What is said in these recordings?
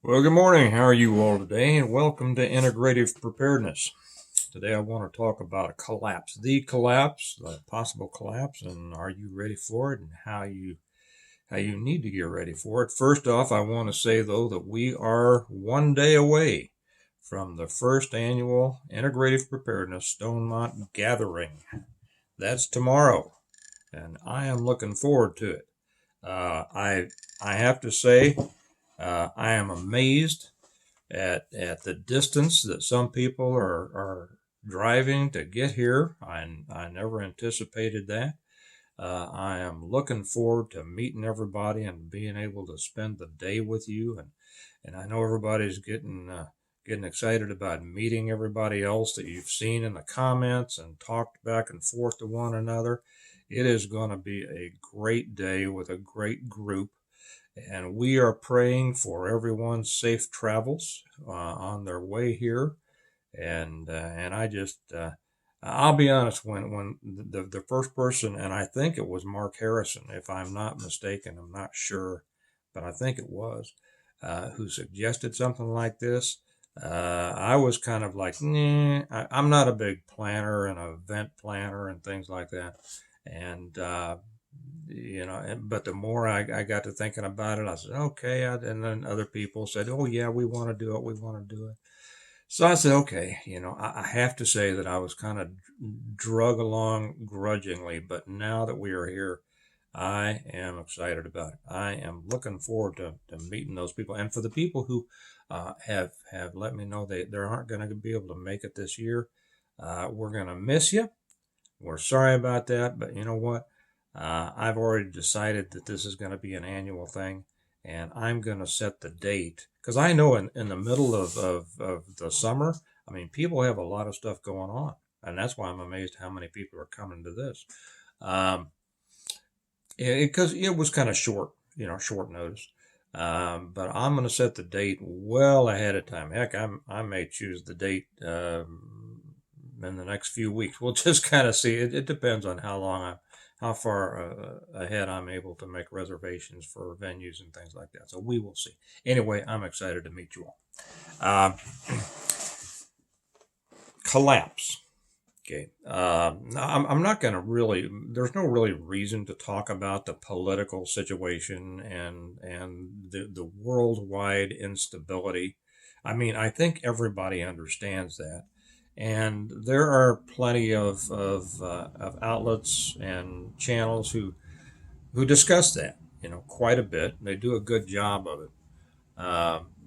Well, good morning. How are you all today? And welcome to Integrative Preparedness. Today, I want to talk about a collapse, the possible collapse, and are you ready for it, and how you need to get ready for it. First off, I want to say though that we are one day away from the first annual Integrative Preparedness Stonemont Gathering. That's tomorrow, and I am looking forward to it. I have to say, I am amazed at the distance that some people are driving to get here. I never anticipated that. I am looking forward to meeting everybody and being able to spend the day with you. And I know everybody's getting excited about meeting everybody else that you've seen in the comments and talked back and forth to one another. It is going to be a great day with a great group, and we are praying for everyone's safe travels on their way here. And I'll be honest, when the first person, and I think it was Mark Harrison, if I'm not mistaken, I'm not sure, but I think it was, who suggested something like this. I was kind of like, nah, I'm not a big planner and event planner and things like that. And but the more I got to thinking about it, I said, okay. And then other people said, oh, yeah, we want to do it. We want to do it. So I said, okay, I have to say that I was kind of drug along grudgingly, but now that we are here, I am excited about it. I am looking forward to meeting those people. And for the people who have let me know they aren't going to be able to make it this year, we're going to miss you. We're sorry about that, but you know what? I've already decided that this is going to be an annual thing, and I'm going to set the date because I know in the middle of the summer, I mean, people have a lot of stuff going on, and that's why I'm amazed how many people are coming to this. Um, because it was kind of short, short notice. But I'm going to set the date well ahead of time. Heck, I may choose the date in the next few weeks. We'll just kind of see. It depends on how far ahead I'm able to make reservations for venues and things like that. So we will see. Anyway, I'm excited to meet you all. Uh, Collapse. Okay. I'm not going to really. There's no really reason to talk about the political situation and the worldwide instability. I mean, I think everybody understands that, and there are plenty of outlets and channels who discuss that. Quite a bit. They do a good job of it.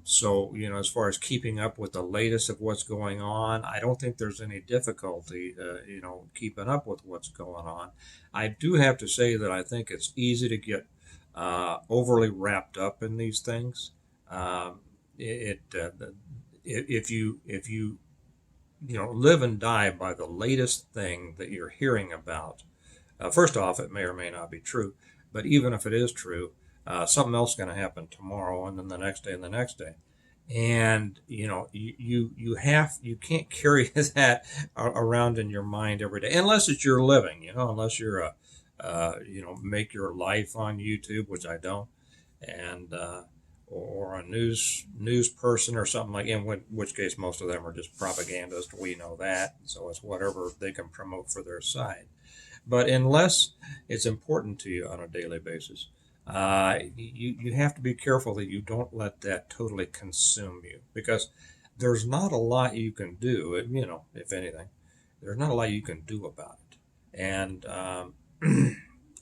So, as far as keeping up with the latest of what's going on, I don't think there's any difficulty, keeping up with what's going on. I do have to say that I think it's easy to get overly wrapped up in these things. Um, if you live and die by the latest thing that you're hearing about, first off, it may or may not be true, but even if it is true, something else is going to happen tomorrow, and then the next day, and the next day. And you can't carry that around in your mind every day unless it's your living, unless you're a make your life on YouTube, which I don't, and or a news person or something like, in which case most of them are just propagandists. We know that, so it's whatever they can promote for their side. But unless it's important to you on a daily basis, you have to be careful that you don't let that totally consume you, because there's not a lot you can do. If anything, there's not a lot you can do about it, and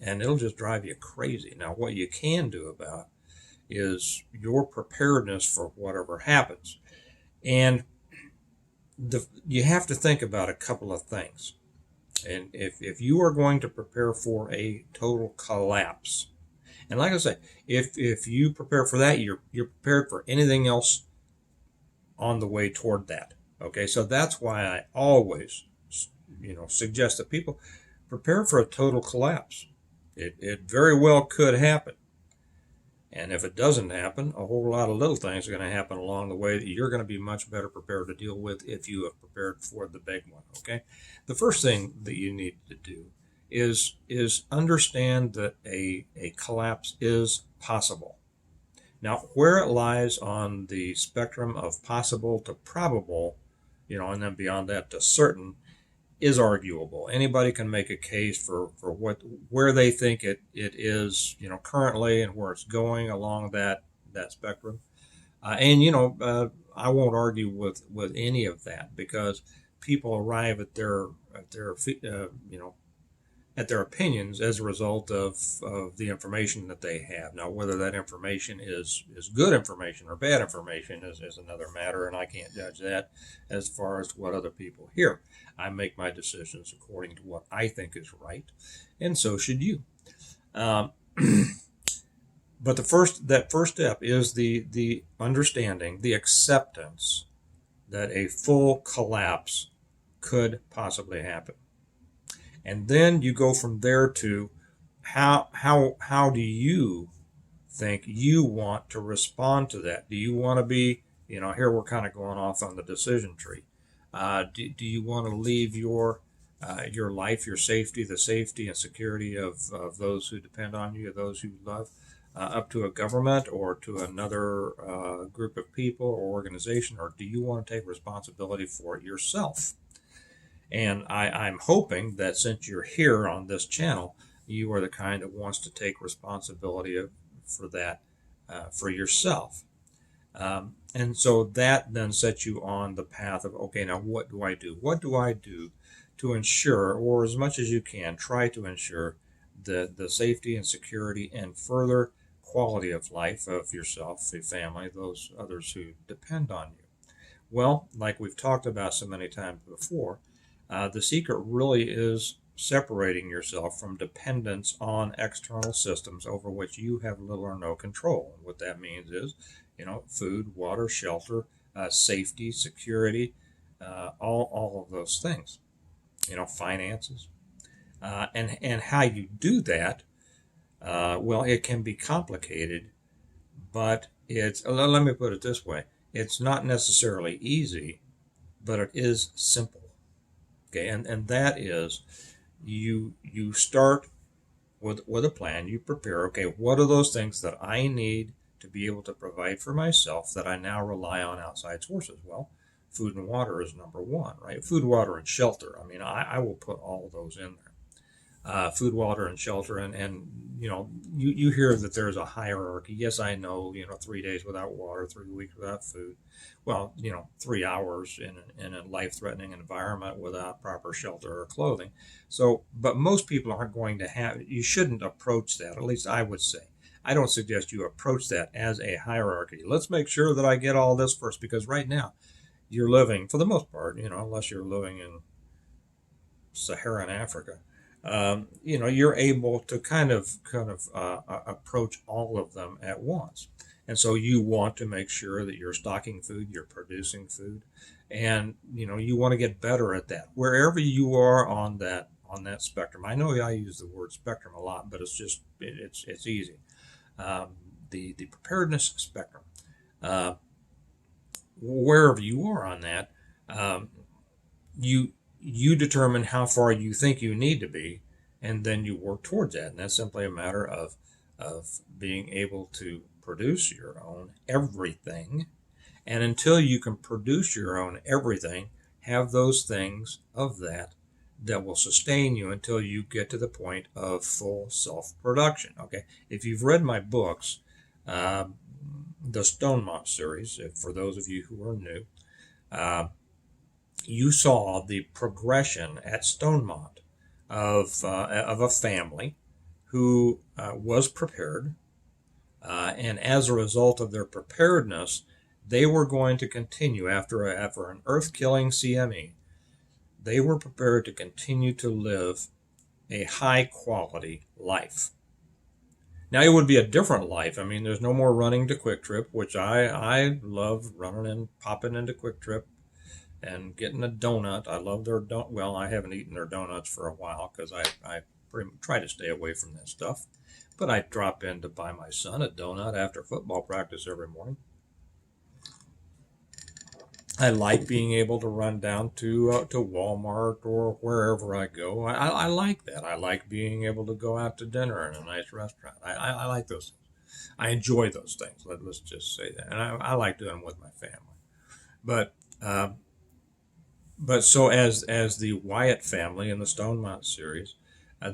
and it'll just drive you crazy. Now, what you can do about is your preparedness for whatever happens, and you have to think about a couple of things. And if you are going to prepare for a total collapse, and like I say, if you prepare for that, you're prepared for anything else on the way toward that. Okay, so that's why I always, suggest that people prepare for a total collapse. It very well could happen, and if it doesn't happen, a whole lot of little things are going to happen along the way that you're going to be much better prepared to deal with if you have prepared for the big one. Okay, the first thing that you need to do is understand that a collapse is possible. Now, where it lies on the spectrum of possible to probable, and then beyond that to certain, is arguable. Anybody can make a case for where they think it is, currently, and where it's going along that spectrum. And I won't argue with any of that, because people arrive at their opinions as a result of the information that they have. Now, whether that information is good information or bad information is another matter, and I can't judge that as far as what other people hear. I make my decisions according to what I think is right, and so should you. Um, but that first step is the understanding, the acceptance that a full collapse could possibly happen. And then you go from there to how do you think you want to respond to that? Do you want to be, here we're kind of going off on the decision tree. Do you want to leave your life, your safety, the safety and security of those who depend on you, those who love, up to a government or to another group of people or organization, or do you want to take responsibility for it yourself? And I'm hoping that since you're here on this channel, you are the kind that wants to take responsibility for that for yourself. And so that then sets you on the path of, okay, now what do I do? What do I do to ensure, or as much as you can, try to ensure the safety and security and further quality of life of yourself, the family, those others who depend on you? Well, like we've talked about so many times before, the secret really is separating yourself from dependence on external systems over which you have little or no control. And what that means is, food, water, shelter, safety, security, all of those things. Finances, and how you do that. Well, it can be complicated, but let me put it this way: it's not necessarily easy, but it is simple. Okay, and that is, you start with a plan. You prepare. Okay, what are those things that I need to be able to provide for myself that I now rely on outside sources? Well, food and water is number one, right? Food, water, and shelter. I mean, I will put all of those in there. Food, water, and shelter, and you hear that there's a hierarchy. Yes, I know. 3 days without water, 3 weeks without food. Well, 3 hours in a life-threatening environment without proper shelter or clothing. So, but most people aren't going to have. You shouldn't approach that. At least I would say. I don't suggest you approach that as a hierarchy. Let's make sure that I get all this first, because right now you're living, for the most part, unless you're living in Saharan Africa, you're able to kind of approach all of them at once. And so you want to make sure that you're stocking food, you're producing food, and you want to get better at that wherever you are on that spectrum. I know I use the word spectrum a lot, but it's easy. The preparedness spectrum, wherever you are on that, you determine how far you think you need to be, and then you work towards that. And that's simply a matter of being able to produce your own everything. And until you can produce your own everything, have those things of that will sustain you until you get to the point of full self-production. Okay, if you've read my books, the Stonemont series, for those of you who are new, you saw the progression at Stonemont of a family who was prepared, and as a result of their preparedness, they were going to continue after an earth-killing CME. They were prepared to continue to live a high-quality life. Now, it would be a different life. I mean, there's no more running to Quick Trip, which I love running and popping into Quick Trip and getting a donut. I love their donut. Well, I haven't eaten their donuts for a while because I try to stay away from that stuff. But I drop in to buy my son a donut after football practice every morning. I like being able to run down to Walmart or wherever I go. I like that. I like being able to go out to dinner in a nice restaurant. I like those things. I enjoy those things. Let's just say that, and I like doing them with my family. But uh, but so as the Wyatt family in the Stonemont series,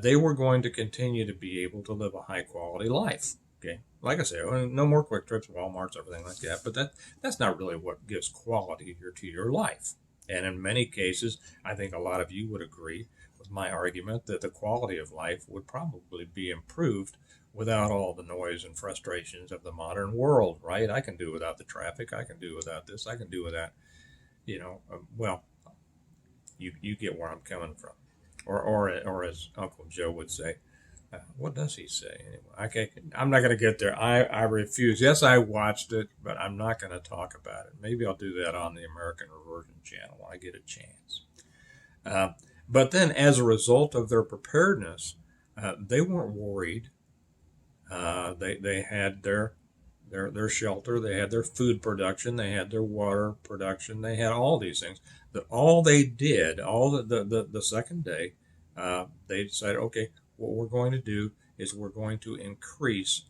they were going to continue to be able to live a high quality life. Okay, like I say, no more quick trips, WalMarts, everything like that. But that's not really what gives quality to your life. And in many cases, I think a lot of you would agree with my argument that the quality of life would probably be improved without all the noise and frustrations of the modern world. Right? I can do without the traffic. I can do without this. I can do without well, you get where I'm coming from, or as Uncle Joe would say, what does he say anyway? I'm not going to get there. I refuse. Yes, I watched it, but I'm not going to talk about it. Maybe I'll do that on the American Reversion channel when I get a chance. Uh, but then, as a result of their preparedness, they weren't worried. They had their shelter, they had their food production, they had their water production, they had all these things. That all they did, all the second day, they decided, okay, what we're going to do is we're going to increase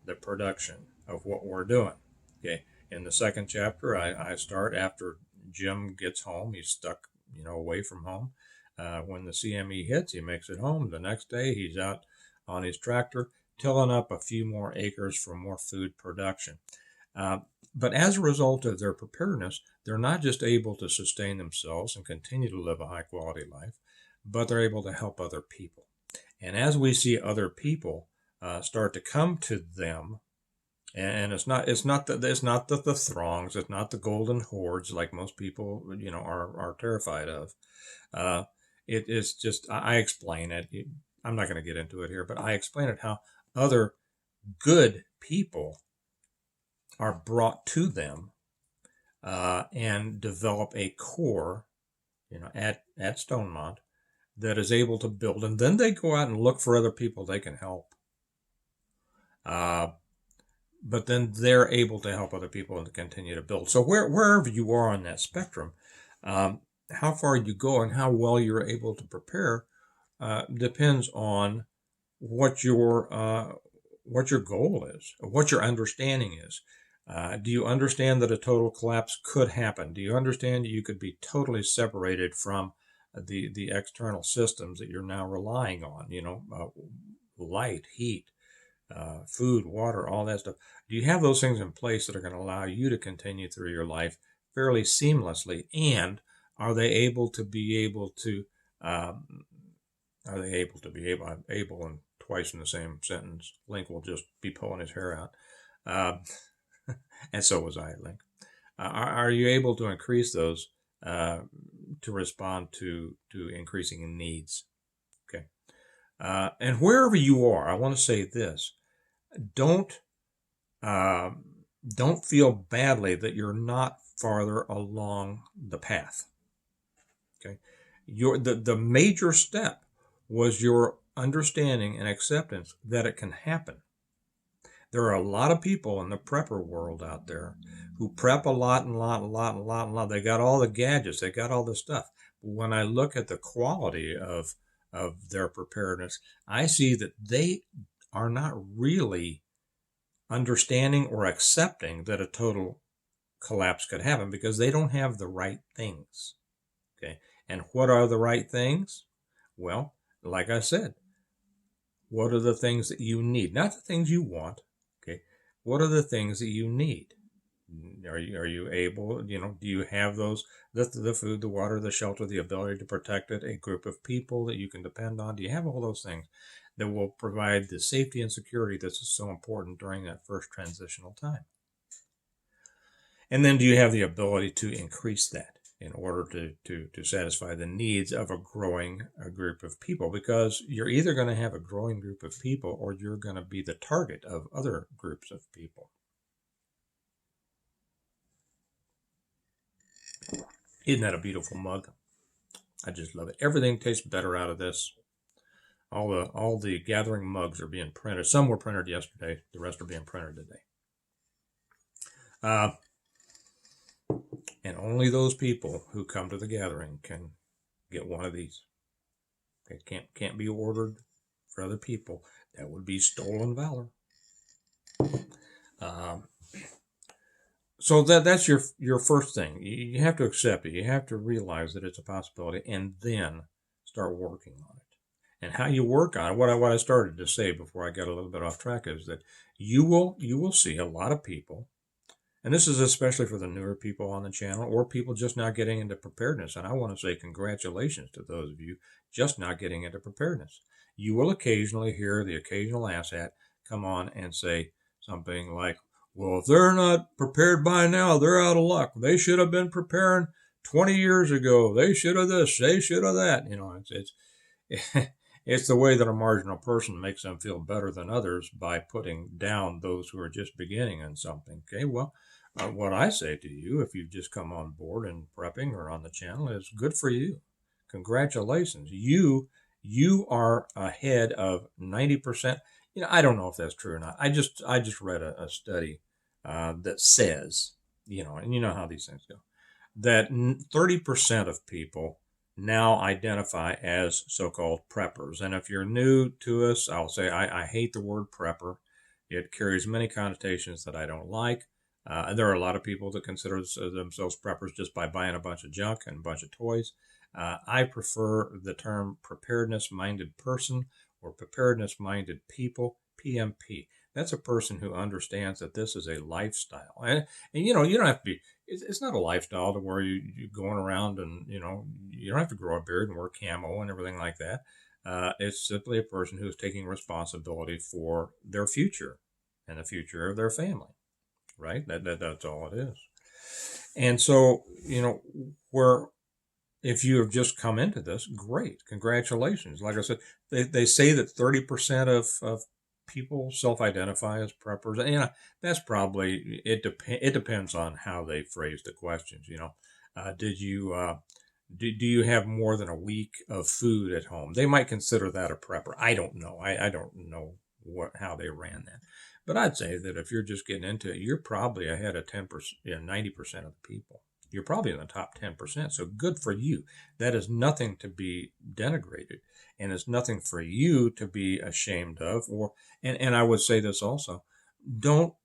the production of what we're doing. Okay, in the second chapter, I start after Jim gets home. He's stuck, away from home. When the CME hits, he makes it home. The next day, he's out on his tractor tilling up a few more acres for more food production. But as a result of their preparedness, they're not just able to sustain themselves and continue to live a high quality life, but they're able to help other people. And as we see other people start to come to them, and it's not the throngs, it's not the golden hordes like most people are terrified of. Uh, it is just I explain it. I'm not going to get into it here, but I explain it how other good people are brought to them and develop a core, at Stonemont that is able to build, and then they go out and look for other people they can help. But then they're able to help other people and to continue to build. So wherever you are on that spectrum, how far you go and how well you're able to prepare depends on what your goal is, what your understanding is. Do you understand that a total collapse could happen? Do you understand you could be totally separated from the external systems that you're now relying on? Light, heat, food, water, all that stuff. Do you have those things in place that are going to allow you to continue through your life fairly seamlessly? And are they able to be able to? Are they able to be able and twice in the same sentence? Link will just be pulling his hair out, and so was I, Link. Are you able to increase those to respond to increasing needs? Okay, and wherever you are, I want to say this: don't feel badly that you're not farther along the path. Okay, the major step was your understanding and acceptance that it can happen. There are a lot of people in the prepper world out there who prep a lot and lot and lot and lot and lot. They got all the gadgets, they got all the stuff. But when I look at the quality of their preparedness, I see that they are not really understanding or accepting that a total collapse could happen because they don't have the right things. Okay. And what are the right things? Well, like I said, what are the things that you need? Not the things you want. Okay. What are the things that you need? Are you able, do you have those, the food, the water, the shelter, the ability to protect it, a group of people that you can depend on? Do you have all those things that will provide the safety and security that's so important during that first transitional time? And then do you have the ability to increase that in order to satisfy the needs of a growing group of people? Because you're either going to have a growing group of people or you're going to be the target of other groups of people. Isn't that a beautiful mug? I just love it. Everything tastes better out of this. All the gathering mugs are being printed. Some were printed yesterday. The rest are being printed today. And only those people who come to the gathering can get one of these. It can't be ordered for other people. That would be stolen valor. Um, so that's your first thing. You have to accept it. You have to realize that it's a possibility, and then start working on it. And how you work on it, what I started to say before I got a little bit off track, is that you will see a lot of people, and this is especially for the newer people on the channel or people just now getting into preparedness. And I want to say congratulations to those of you just now getting into preparedness. You will occasionally hear the occasional asshat come on and say something like, well, if they're not prepared by now, they're out of luck. They should have been preparing 20 years ago. They should have this, they should have that. It's the way that a marginal person makes them feel better than others by putting down those who are just beginning in something. Okay, well, what I say to you, if you've just come on board and prepping or on the channel, is good for you. Congratulations. You are ahead of 90%. I don't know if that's true or not. I just read a study that says, and you know how these things go, that 30% of people now identify as so-called preppers. And if you're new to us, I'll say I hate the word prepper. It carries many connotations that I don't like. There are a lot of people that consider themselves preppers just by buying a bunch of junk and a bunch of toys. I prefer the term preparedness-minded person or preparedness-minded people, PMP. That's a person who understands that this is a lifestyle. And you don't have to be, it's not a lifestyle to where you're going around and, you don't have to grow a beard and wear camo and everything like that. It's simply a person who's taking responsibility for their future and the future of their family, right? That's all it is. And so, where if you have just come into this, great, congratulations. Like I said, they say that 30% of people self-identify as preppers. And that's probably it depends on how they phrase the questions. Did you do you have more than a week of food at home? They might consider that a prepper. I don't know. I don't know how they ran that. But I'd say that if you're just getting into it, you're probably ahead of 10%, 90% of the people. You're probably in the top 10%. So good for you. That is nothing to be denigrated, and it's nothing for you to be ashamed of. And I would say this also: don't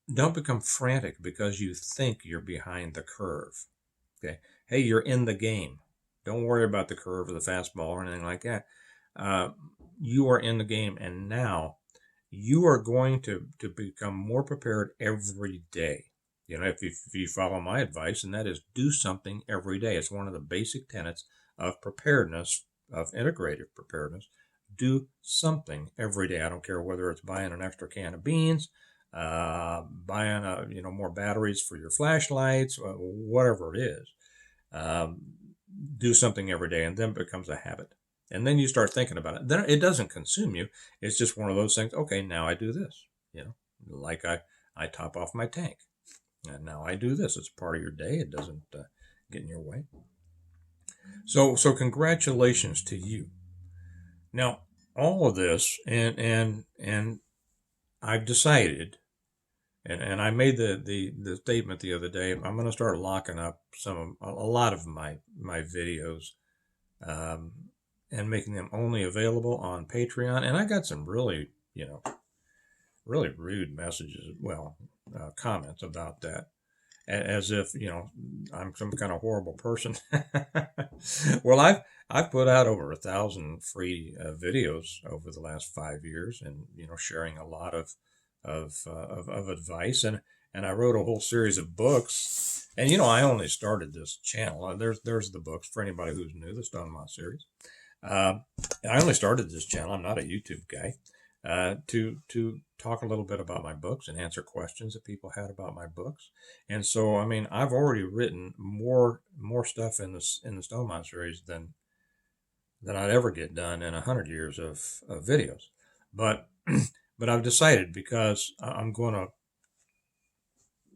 become frantic because you think you're behind the curve. Okay, hey, you're in the game. Don't worry about the curve or the fastball or anything like that. You are in the game, and now you are going to become more prepared every day. If you follow my advice, and that is do something every day. It's one of the basic tenets of preparedness, of integrative preparedness. Do something every day. I don't care whether it's buying an extra can of beans, buying more batteries for your flashlights, whatever it is. Do something every day, and then it becomes a habit. And then you start thinking about it. Then it doesn't consume you. It's just one of those things. Okay, now I do this. Like I top off my tank. And now I do this. It's part of your day. It doesn't get in your way. So congratulations to you. Now, all of this, and I've decided, and I made the statement the other day. I'm going to start locking up a lot of my videos, and making them only available on Patreon. And I got some really rude messages, comments about that, as if I'm some kind of horrible person. Well, I've put out over 1,000 free videos over the last 5 years, and sharing a lot of advice, and I wrote a whole series of books. And I only started this channel. There's the books for anybody who's new. The Stone series. I only started this channel. I'm not a YouTube guy. To talk a little bit about my books and answer questions that people had about my books. And so, I've already written more stuff in the Stone series than I'd ever get done in 100 years of videos. But but I've decided, because I'm going to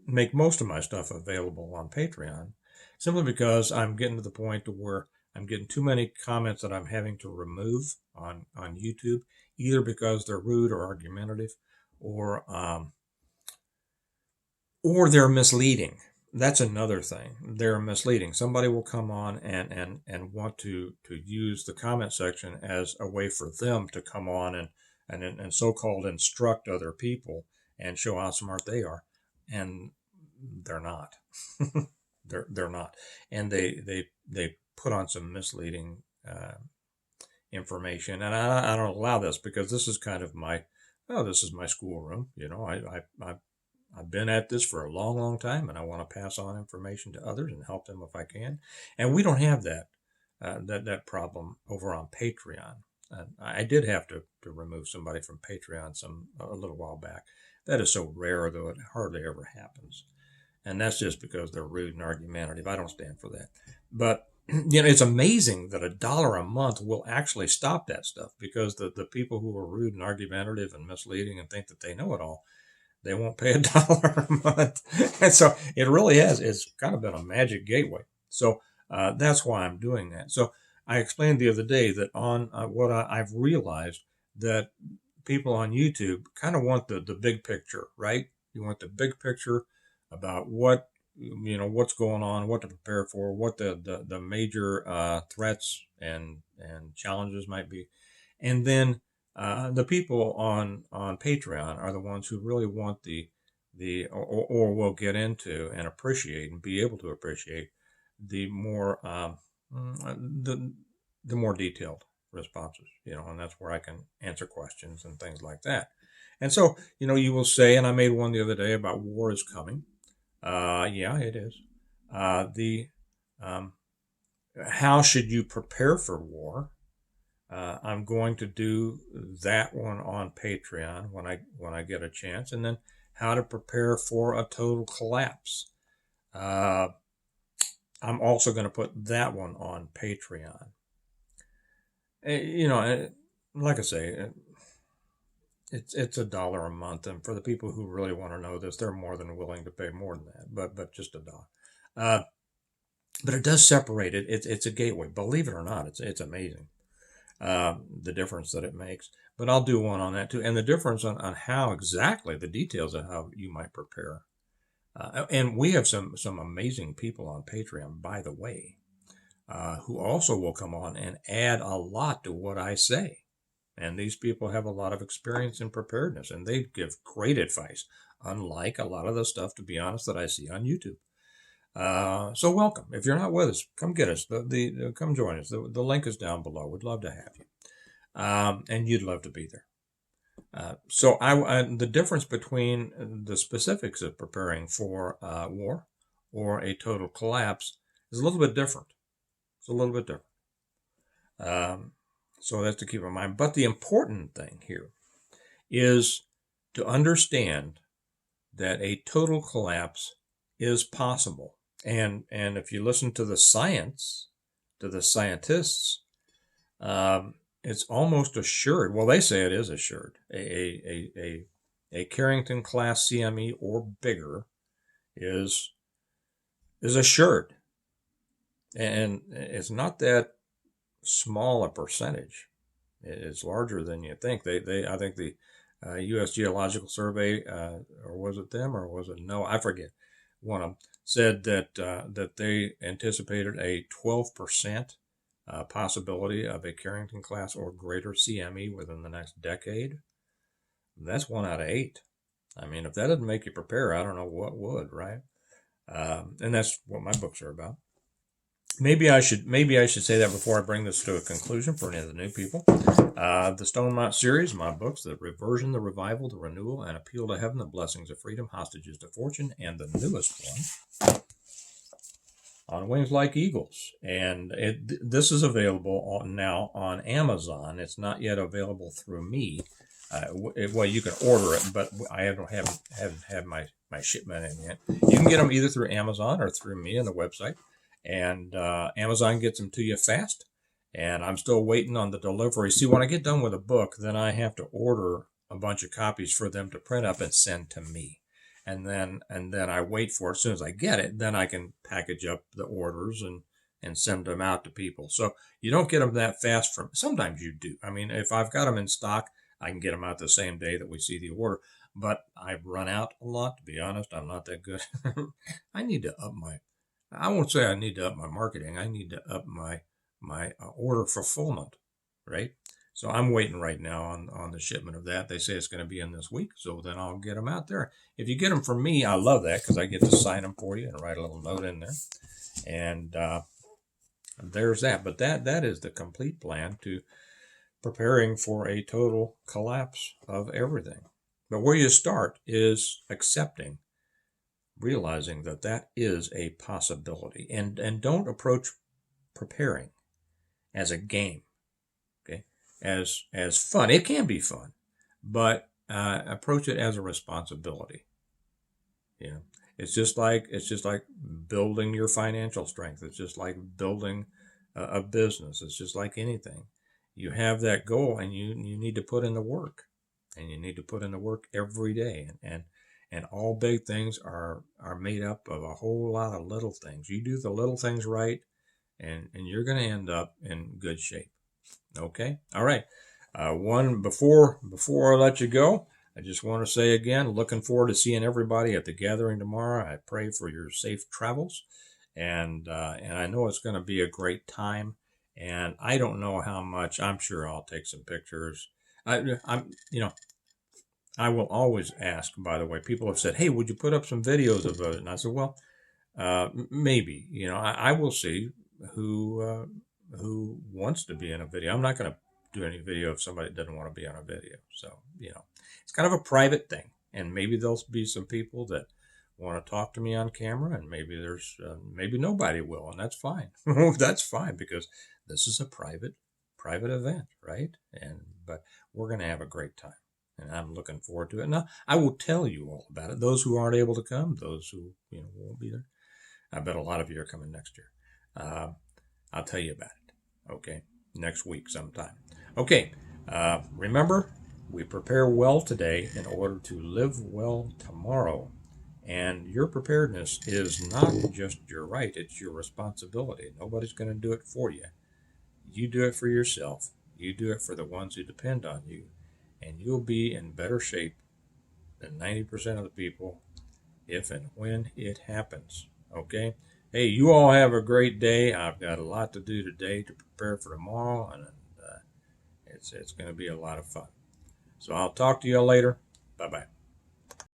make most of my stuff available on Patreon, simply because I'm getting to the point to where I'm getting too many comments that I'm having to remove on YouTube, either because they're rude or argumentative, or they're misleading. That's another thing. They're misleading. Somebody will come on and want to use the comment section as a way for them to come on and so-called instruct other people. and show how smart they are, and they're not. They're not, and they put on some misleading information, and I don't allow this because this is kind of my, oh, this is my schoolroom. I've been at this for a long, long time, and I want to pass on information to others and help them if I can. And we don't have that problem over on Patreon. I did have to remove somebody from Patreon a little while back. That is so rare, though it hardly ever happens, and that's just because they're rude and argumentative. I don't stand for that. But it's amazing that $1 a month will actually stop that stuff, because the people who are rude and argumentative and misleading and think that they know it all, they won't pay $1 a month. And so it really has, it's kind of been a magic gateway. So that's why I'm doing that. So I explained the other day that on what I've realized, that people on YouTube kind of want the big picture, right? You want the big picture about what's going on, what to prepare for, what the major threats and challenges might be. And then the people on Patreon are the ones who really want or will get into and appreciate and be able to appreciate the more the more detailed responses, and that's where I can answer questions and things like that. And so, you will say, and I made one the other day about war is coming. Yeah, it is. The How should you prepare for war? I'm going to do that one on Patreon when I get a chance, and then how to prepare for a total collapse. I'm also going to put that one on Patreon. Like I say, it's $1 a month, and for the people who really want to know this, they're more than willing to pay more than that. But just $1. But it does separate it. It's a gateway. Believe it or not, it's amazing the difference that it makes. But I'll do one on that too, and the difference on how exactly the details of how you might prepare. And we have some amazing people on Patreon, by the way, who also will come on and add a lot to what I say. And these people have a lot of experience in preparedness, and they give great advice, unlike a lot of the stuff, to be honest, that I see on YouTube. So welcome. If you're not with us, come get us. Come join us. The link is down below. We'd love to have you, and you'd love to be there. So the difference between the specifics of preparing for war or a total collapse is a little bit different. It's a little bit different. So that's to keep in mind. But the important thing here is to understand that a total collapse is possible. And if you listen to the science, to the scientists, it's almost assured. Well, they say it is assured. A Carrington class CME or bigger is assured, and it's not that small a percentage. It's larger than you think. I think the U.S. Geological Survey, or was it them, or was it no? I forget. One of them said that they anticipated a 12% possibility of a Carrington class or greater CME within the next decade. That's 1 out of 8. I mean, if that doesn't make you prepare, I don't know what would, right? And that's what my books are about. Maybe I should say that before I bring this to a conclusion for any of the new people. The Stone Mount series, my books, The Reversion, The Revival, The Renewal, and Appeal to Heaven, The Blessings of Freedom, Hostages to Fortune, and the newest one, On Wings Like Eagles. And this is available now on Amazon. It's not yet available through me. Well, you can order it, but I haven't had my shipment in yet. You can get them either through Amazon or through me on the website. And Amazon gets them to you fast, and I'm still waiting on the delivery. See, when I get done with a book, then I have to order a bunch of copies for them to print up and send to me, and then I wait for it. As soon as I get it, then I can package up the orders and send them out to people. So you don't get them that fast from. Sometimes you do. I mean, if I've got them in stock, I can get them out the same day that we see the order. But I've run out a lot. To be honest, I'm not that good. I need to up my. I won't say I need to up my marketing. I need to up my order fulfillment, right? So I'm waiting right now on the shipment of that. They say it's going to be in this week, so then I'll get them out there. If you get them from me, I love that because I get to sign them for you and write a little note in there. And there's that. But that is the complete plan to preparing for a total collapse of everything. But where you start is accepting, realizing that that is a possibility, and don't approach preparing as a game, okay, as fun. It can be fun, but approach it as a responsibility. You know, it's just like building your financial strength. It's just like building a business. It's just like anything. You have that goal, and you need to put in the work, and you need to put in the work every day. And all big things are made up of a whole lot of little things. You do the little things right, and you're going to end up in good shape. Okay, all right. One before I let you go, I just want to say again, looking forward to seeing everybody at the gathering tomorrow. I pray for your safe travels, and I know it's going to be a great time. And I don't know how much. I'm sure I'll take some pictures. I'm I will always ask. By the way, people have said, "Hey, would you put up some videos of it?" And I said, "Well, maybe. I will see who wants to be in a video. I'm not going to do any video if somebody doesn't want to be on a video. So, it's kind of a private thing. And maybe there'll be some people that want to talk to me on camera, and maybe nobody will, and that's fine. That's fine, because this is a private event, right? But we're going to have a great time, and I'm looking forward to it. Now, I will tell you all about it. Those who aren't able to come, those who won't be there. I bet a lot of you are coming next year. I'll tell you about it. Okay, next week sometime. Okay, remember, we prepare well today in order to live well tomorrow. And your preparedness is not just your right, it's your responsibility. Nobody's going to do it for you. You do it for yourself. You do it for the ones who depend on you. And you'll be in better shape than 90% of the people if and when it happens. Okay? Hey, you all have a great day. I've got a lot to do today to prepare for tomorrow, and it's going to be a lot of fun. So I'll talk to you later. Bye-bye.